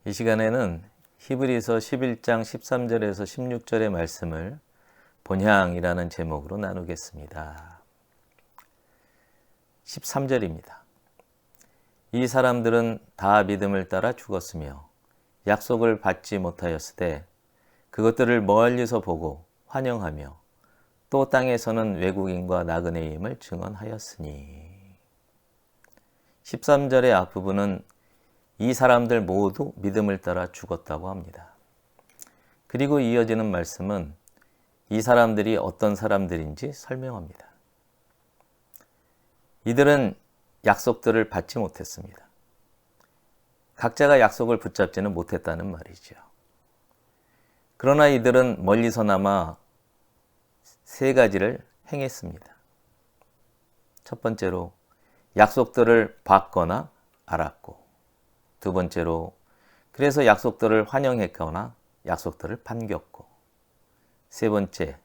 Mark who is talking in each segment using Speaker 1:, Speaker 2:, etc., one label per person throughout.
Speaker 1: 이 시간에는 히브리서 11장 13절에서 16절의 말씀을 본향이라는 제목으로 나누겠습니다. 13절입니다. 이 사람들은 다 믿음을 따라 죽었으며 약속을 받지 못하였으되 그것들을 멀리서 보고 환영하며 또 땅에서는 외국인과 나그네임을 증언하였으니. 13절의 앞부분은 이 사람들 모두 믿음을 따라 죽었다고 합니다. 그리고 이어지는 말씀은 이 사람들이 어떤 사람들인지 설명합니다. 이들은 약속들을 받지 못했습니다. 각자가 약속을 붙잡지는 못했다는 말이죠. 그러나 이들은 멀리서나마 세 가지를 행했습니다. 첫 번째로 약속들을 받거나 알았고, 두 번째로 그래서 약속들을 환영했거나 약속들을 반겼고, 세 번째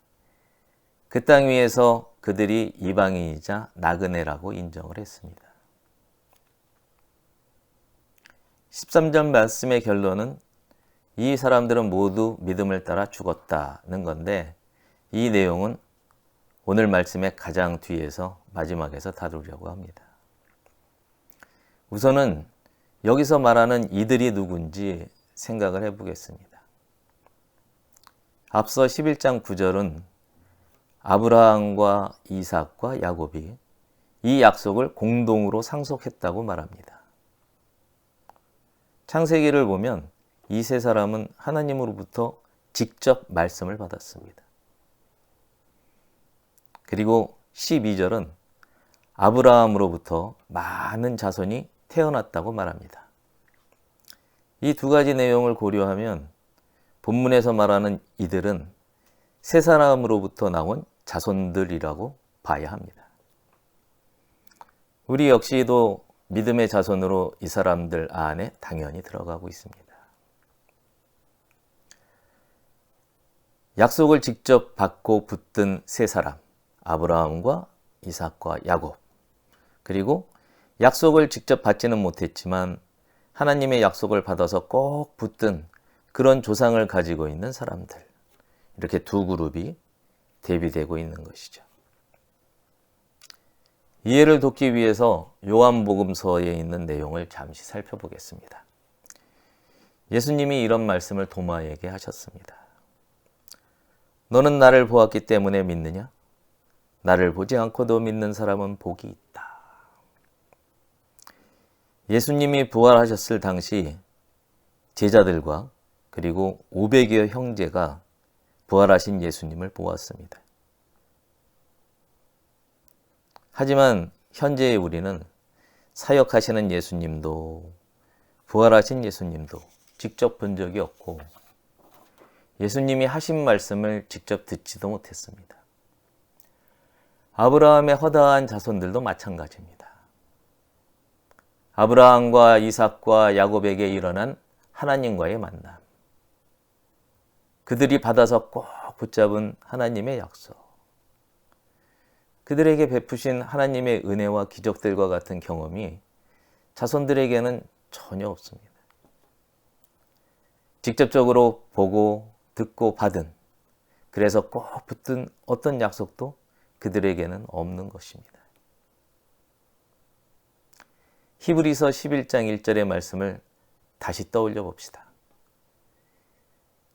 Speaker 1: 그 땅 위에서 그들이 이방인이자 나그네라고 인정을 했습니다. 13절 말씀의 결론은 이 사람들은 모두 믿음을 따라 죽었다는 건데, 이 내용은 오늘 말씀의 가장 뒤에서 마지막에서 다루려고 합니다. 우선은 여기서 말하는 이들이 누군지 생각을 해보겠습니다. 앞서 11장 9절은 아브라함과 이삭과 야곱이 이 약속을 공동으로 상속했다고 말합니다. 창세기를 보면 이 세 사람은 하나님으로부터 직접 말씀을 받았습니다. 그리고 12절은 아브라함으로부터 많은 자손이 태어났다고 말합니다. 이 두 가지 내용을 고려하면 본문에서 말하는 이들은 세 사람으로부터 나온 자손들이라고 봐야 합니다. 우리 역시도 믿음의 자손으로 이 사람들 안에 당연히 들어가고 있습니다. 약속을 직접 받고 붙든 세 사람, 아브라함과 이삭과 야곱, 그리고 약속을 직접 받지는 못했지만 하나님의 약속을 받아서 꼭 붙든 그런 조상을 가지고 있는 사람들, 이렇게 두 그룹이 대비되고 있는 것이죠. 이해를 돕기 위해서 요한복음서에 있는 내용을 잠시 살펴보겠습니다. 예수님이 이런 말씀을 도마에게 하셨습니다. 너는 나를 보았기 때문에 믿느냐? 나를 보지 않고도 믿는 사람은 복이 있다. 예수님이 부활하셨을 당시 제자들과 그리고 500여 형제가 부활하신 예수님을 보았습니다. 하지만 현재의 우리는 사역하시는 예수님도 부활하신 예수님도 직접 본 적이 없고 예수님이 하신 말씀을 직접 듣지도 못했습니다. 아브라함의 허다한 자손들도 마찬가지입니다. 아브라함과 이삭과 야곱에게 일어난 하나님과의 만남, 그들이 받아서 꼭 붙잡은 하나님의 약속, 그들에게 베푸신 하나님의 은혜와 기적들과 같은 경험이 자손들에게는 전혀 없습니다. 직접적으로 보고 듣고 받은, 그래서 꼭 붙든 어떤 약속도 그들에게는 없는 것입니다. 히브리서 11장 1절의 말씀을 다시 떠올려 봅시다.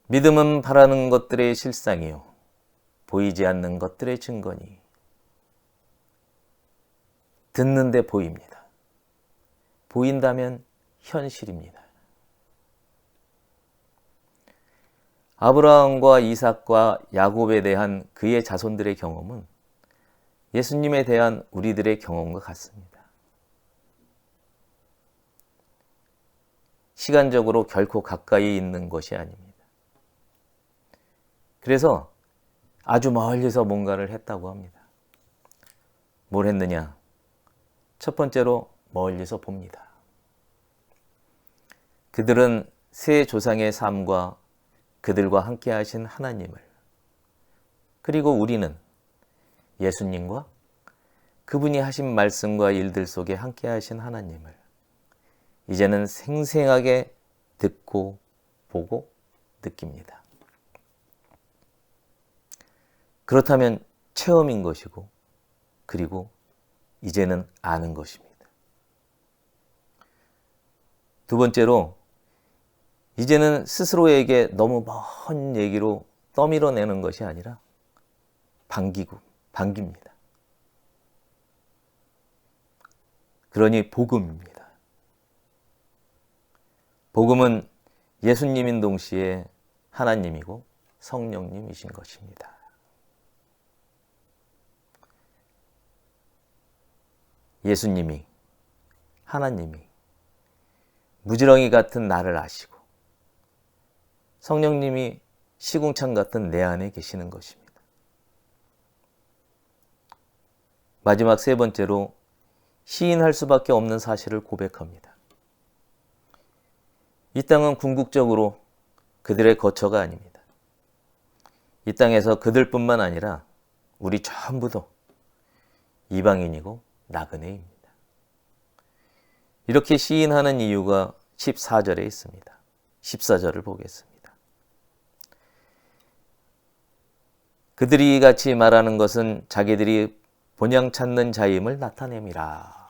Speaker 1: 믿음은 바라는 것들의 실상이요 보이지 않는 것들의 증거니. 듣는데 보입니다. 보인다면 현실입니다. 아브라함과 이삭과 야곱에 대한 그의 자손들의 경험은 예수님에 대한 우리들의 경험과 같습니다. 시간적으로 결코 가까이 있는 것이 아닙니다. 그래서 아주 멀리서 뭔가를 했다고 합니다. 뭘 했느냐? 첫 번째로 멀리서 봅니다. 그들은 세 조상의 삶과 그들과 함께 하신 하나님을, 그리고 우리는 예수님과 그분이 하신 말씀과 일들 속에 함께 하신 하나님을 이제는 생생하게 듣고 보고 느낍니다. 그렇다면 체험인 것이고, 그리고 이제는 아는 것입니다. 두 번째로, 이제는 스스로에게 너무 먼 얘기로 떠밀어내는 것이 아니라 반깁니다. 그러니 복음입니다. 복음은 예수님인 동시에 하나님이고 성령님이신 것입니다. 예수님이, 하나님이 무지렁이 같은 나를 아시고 성령님이 시궁창 같은 내 안에 계시는 것입니다. 마지막 세 번째로, 시인할 수밖에 없는 사실을 고백합니다. 이 땅은 궁극적으로 그들의 거처가 아닙니다. 이 땅에서 그들뿐만 아니라 우리 전부도 이방인이고 나그네입니다. 이렇게 시인하는 이유가 14절에 있습니다. 14절을 보겠습니다. 그들이 같이 말하는 것은 자기들이 본향 찾는 자임을 나타냄이라.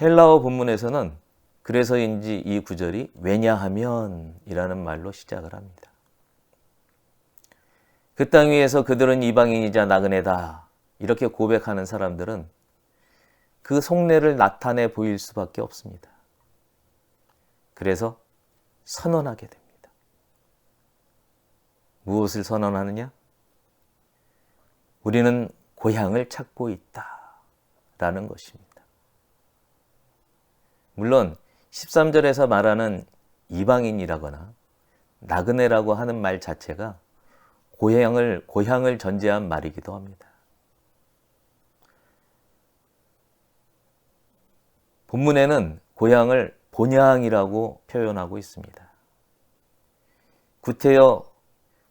Speaker 1: 헬라어 본문에서는 그래서인지 이 구절이 왜냐하면 이라는 말로 시작을 합니다. 그 땅 위에서 그들은 이방인이자 나그네다 이렇게 고백하는 사람들은 그 속내를 나타내 보일 수밖에 없습니다. 그래서 선언하게 됩니다. 무엇을 선언하느냐? 우리는 고향을 찾고 있다 라는 것입니다. 물론 13절에서 말하는 이방인이라거나 나그네라고 하는 말 자체가 고향을 전제한 말이기도 합니다. 본문에는 고향을 본향이라고 표현하고 있습니다. 구태여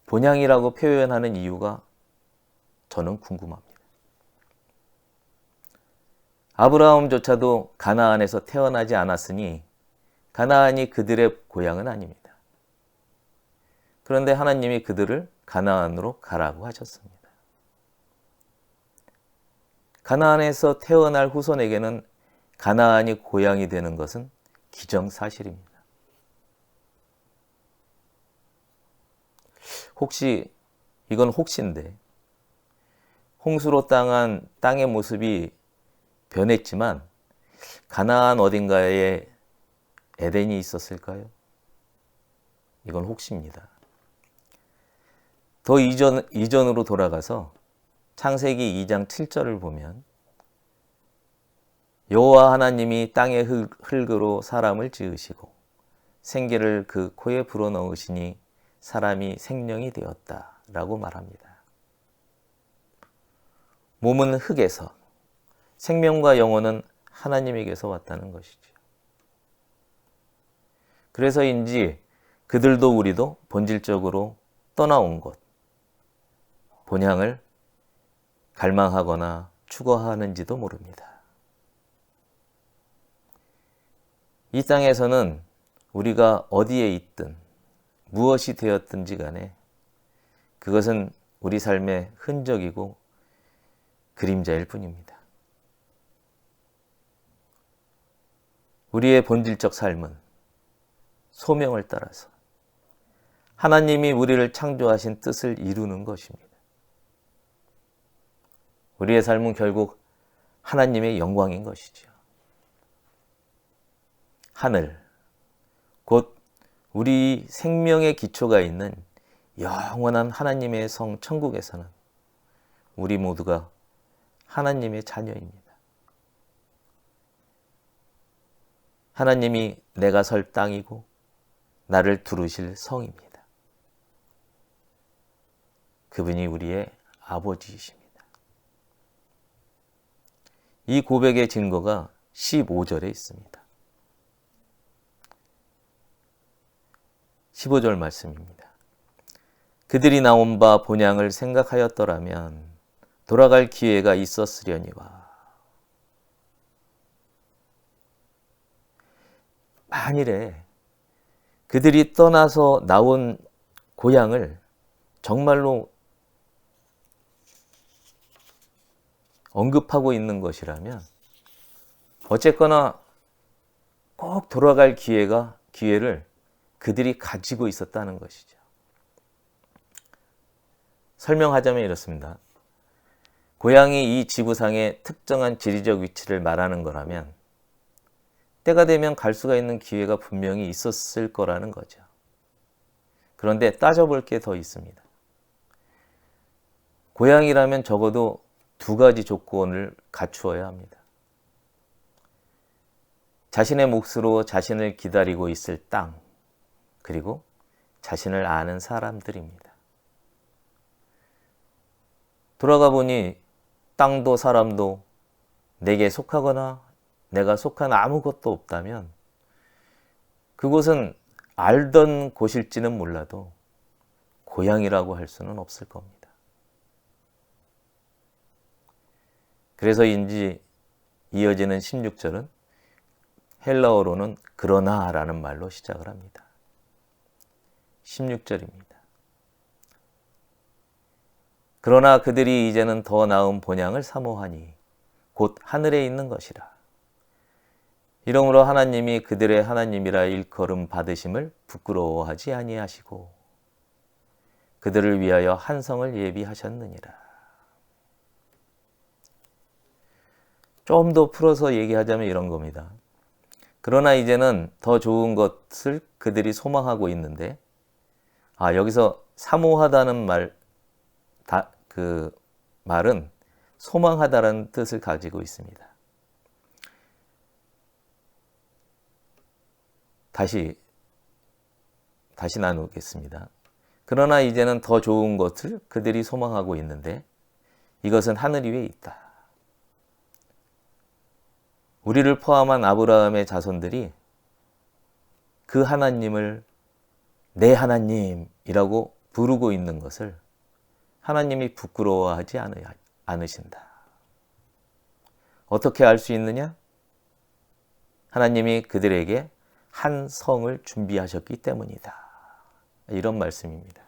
Speaker 1: 본향이라고 표현하는 이유가 저는 궁금합니다. 아브라함조차도 가나안에서 태어나지 않았으니 가나안이 그들의 고향은 아닙니다. 그런데 하나님이 그들을 가나안으로 가라고 하셨습니다. 가나안에서 태어날 후손에게는 가나안이 고향이 되는 것은 기정사실입니다. 이건 혹시인데 홍수로 당한 땅의 모습이 변했지만 가나안 어딘가에 에덴이 있었을까요? 이건 혹시입니다. 더 이전으로 돌아가서 창세기 2장 7절을 보면 여호와 하나님이 땅의 흙으로 사람을 지으시고 생기를 그 코에 불어넣으시니 사람이 생명이 되었다라고 말합니다. 몸은 흙에서, 생명과 영혼은 하나님에게서 왔다는 것이죠. 그래서인지 그들도 우리도 본질적으로 떠나온 곳, 본향을 갈망하거나 추구하는지도 모릅니다. 이 땅에서는 우리가 어디에 있든 무엇이 되었든지 간에 그것은 우리 삶의 흔적이고 그림자일 뿐입니다. 우리의 본질적 삶은 소명을 따라서 하나님이 우리를 창조하신 뜻을 이루는 것입니다. 우리의 삶은 결국 하나님의 영광인 것이죠. 하늘, 곧 우리 생명의 기초가 있는 영원한 하나님의 성 천국에서는 우리 모두가 하나님의 자녀입니다. 하나님이 내가 설 땅이고 나를 두르실 성입니다. 그분이 우리의 아버지이십니다. 이 고백의 증거가 15절에 있습니다. 15절 말씀입니다. 그들이 나온 바 본향을 생각하였더라면 돌아갈 기회가 있었으려니와. 만일에 그들이 떠나서 나온 고향을 정말로 언급하고 있는 것이라면 어쨌거나 꼭 돌아갈 기회를 그들이 가지고 있었다는 것이죠. 설명하자면 이렇습니다. 고향이 이 지구상의 특정한 지리적 위치를 말하는 거라면 때가 되면 갈 수가 있는 기회가 분명히 있었을 거라는 거죠. 그런데 따져볼 게 더 있습니다. 고향이라면 적어도 두 가지 조건을 갖추어야 합니다. 자신의 몫으로 자신을 기다리고 있을 땅, 그리고 자신을 아는 사람들입니다. 돌아가 보니 땅도 사람도 내게 속하거나 내가 속한 아무것도 없다면 그곳은 알던 곳일지는 몰라도 고향이라고 할 수는 없을 겁니다. 그래서인지 이어지는 16절은 헬라어로는 그러나라는 말로 시작을 합니다. 16절입니다. 그러나 그들이 이제는 더 나은 본향을 사모하니 곧 하늘에 있는 것이라. 이러므로 하나님이 그들의 하나님이라 일컬음 받으심을 부끄러워하지 아니하시고 그들을 위하여 한 성을 예비하셨느니라. 좀 더 풀어서 얘기하자면 이런 겁니다. 그러나 이제는 더 좋은 것을 그들이 소망하고 있는데, 여기서 사모하다는 말은 소망하다라는 뜻을 가지고 있습니다. 다시 나누겠습니다. 그러나 이제는 더 좋은 것을 그들이 소망하고 있는데 이것은 하늘 위에 있다. 우리를 포함한 아브라함의 자손들이 그 하나님을 내 하나님이라고 부르고 있는 것을 하나님이 부끄러워하지 않으신다. 어떻게 알 수 있느냐? 하나님이 그들에게 한 성을 준비하셨기 때문이다. 이런 말씀입니다.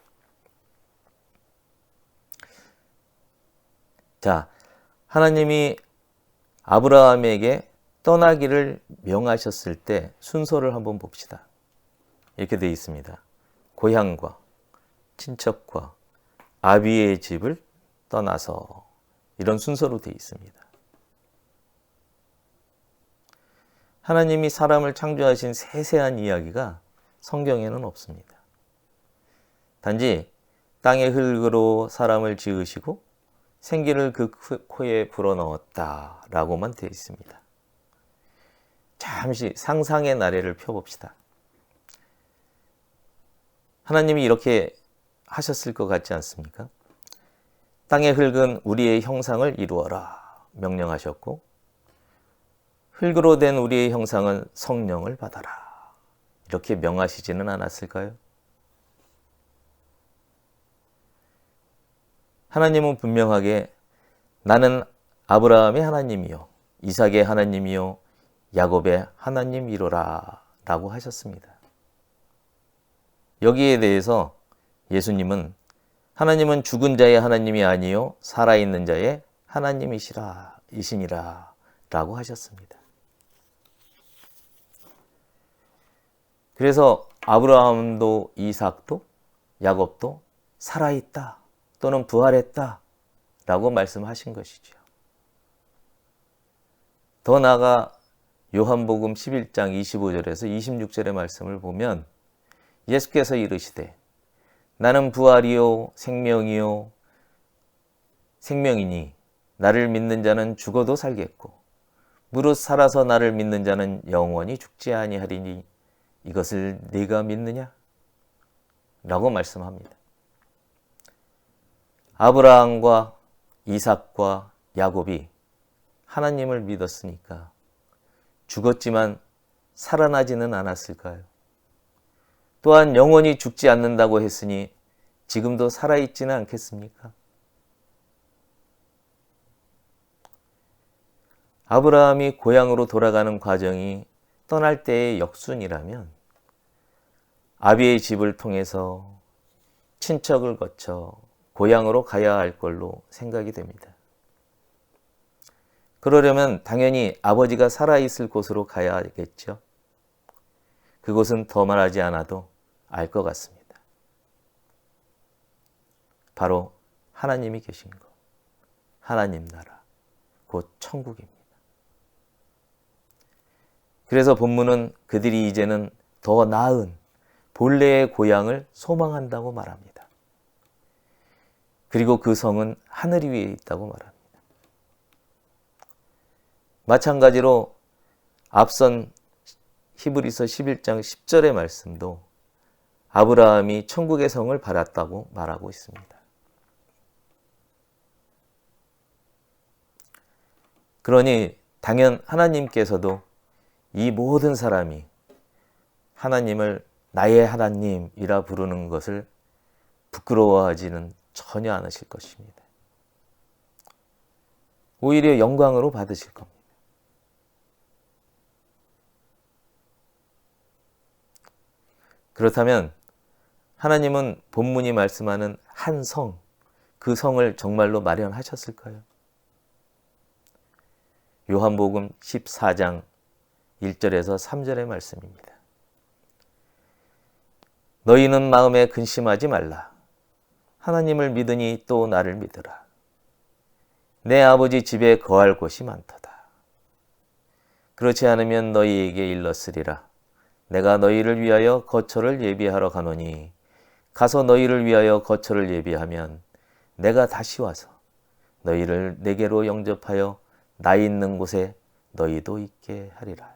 Speaker 1: 자, 하나님이 아브라함에게 떠나기를 명하셨을 때 순서를 한번 봅시다. 이렇게 되어 있습니다. 고향과 친척과 아비의 집을 떠나서 이런 순서로 되어 있습니다. 하나님이 사람을 창조하신 세세한 이야기가 성경에는 없습니다. 단지 땅의 흙으로 사람을 지으시고 생기를 그 코에 불어넣었다라고만 되어 있습니다. 잠시 상상의 나래를 펴봅시다. 하나님이 이렇게 하셨을 것 같지 않습니까? 땅의 흙은 우리의 형상을 이루어라 명령하셨고 흙으로 된 우리의 형상은 성령을 받아라 이렇게 명하시지는 않았을까요? 하나님은 분명하게 나는 아브라함의 하나님이요 이삭의 하나님이요 야곱의 하나님이로라 라고 하셨습니다. 여기에 대해서 예수님은 하나님은 죽은 자의 하나님이 아니요 살아있는 자의 하나님이시니라 라고 하셨습니다. 그래서 아브라함도 이삭도 야곱도 살아있다 또는 부활했다 라고 말씀하신 것이죠. 더 나아가 요한복음 11장 25절에서 26절의 말씀을 보면 예수께서 이르시되 나는 부활이요 생명이요 생명이니 나를 믿는 자는 죽어도 살겠고 무릇 살아서 나를 믿는 자는 영원히 죽지 아니하리니 이것을 네가 믿느냐? 라고 말씀합니다. 아브라함과 이삭과 야곱이 하나님을 믿었으니까 죽었지만 살아나지는 않았을까요? 또한 영원히 죽지 않는다고 했으니 지금도 살아있지는 않겠습니까? 아브라함이 고향으로 돌아가는 과정이 떠날 때의 역순이라면 아비의 집을 통해서 친척을 거쳐 고향으로 가야 할 걸로 생각이 됩니다. 그러려면 당연히 아버지가 살아있을 곳으로 가야겠죠. 그곳은 더 말하지 않아도 알 것 같습니다. 바로 하나님이 계신 곳, 하나님 나라, 곧 천국입니다. 그래서 본문은 그들이 이제는 더 나은 본래의 고향을 소망한다고 말합니다. 그리고 그 성은 하늘 위에 있다고 말합니다. 마찬가지로 앞선 히브리서 11장 10절의 말씀도 아브라함이 천국의 성을 받았다고 말하고 있습니다. 그러니 당연 하나님께서도 이 모든 사람이 하나님을 나의 하나님이라 부르는 것을 부끄러워하지는 전혀 않으실 것입니다. 오히려 영광으로 받으실 겁니다. 그렇다면 하나님은 본문이 말씀하는 한 성, 그 성을 정말로 마련하셨을까요? 요한복음 14장 1절에서 3절의 말씀입니다. 너희는 마음에 근심하지 말라. 하나님을 믿으니 또 나를 믿으라. 내 아버지 집에 거할 곳이 많도다. 그렇지 않으면 너희에게 일렀으리라. 내가 너희를 위하여 거처를 예비하러 가노니 가서 너희를 위하여 거처를 예비하면 내가 다시 와서 너희를 내게로 영접하여 나 있는 곳에 너희도 있게 하리라.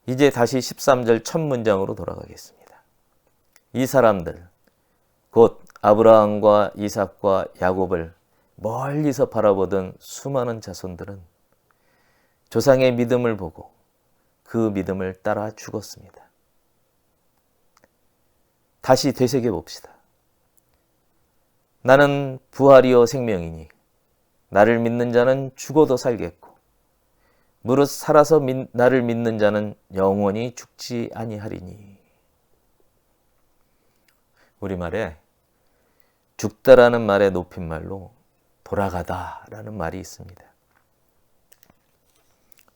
Speaker 1: 이제 다시 13절 첫 문장으로 돌아가겠습니다. 이 사람들, 곧 아브라함과 이삭과 야곱을 멀리서 바라보던 수많은 자손들은 조상의 믿음을 보고 그 믿음을 따라 죽었습니다. 다시 되새겨 봅시다. 나는 부활이요 생명이니 나를 믿는 자는 죽어도 살겠고 무릇 살아서 나를 믿는 자는 영원히 죽지 아니하리니. 우리말에 죽다라는 말의 높임말로 돌아가다라는 말이 있습니다.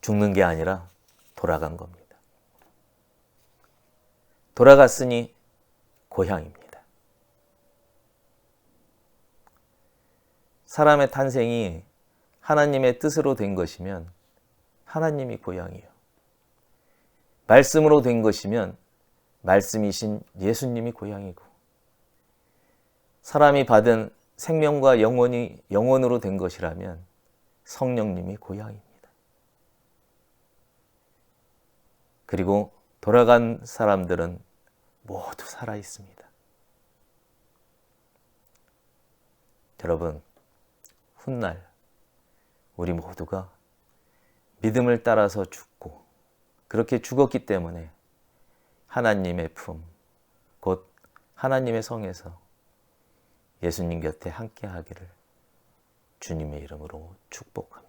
Speaker 1: 죽는 게 아니라 돌아간 겁니다. 돌아갔으니 고향입니다. 사람의 탄생이 하나님의 뜻으로 된 것이면 하나님이 고향이요. 말씀으로 된 것이면 말씀이신 예수님이 고향이고, 사람이 받은 생명과 영원으로 된 것이라면 성령님이 고향입니다. 그리고 돌아간 사람들은 모두 살아 있습니다. 여러분, 훗날 우리 모두가 믿음을 따라서 죽고 그렇게 죽었기 때문에 하나님의 품, 곧 하나님의 성에서 예수님 곁에 함께 하기를 주님의 이름으로 축복합니다.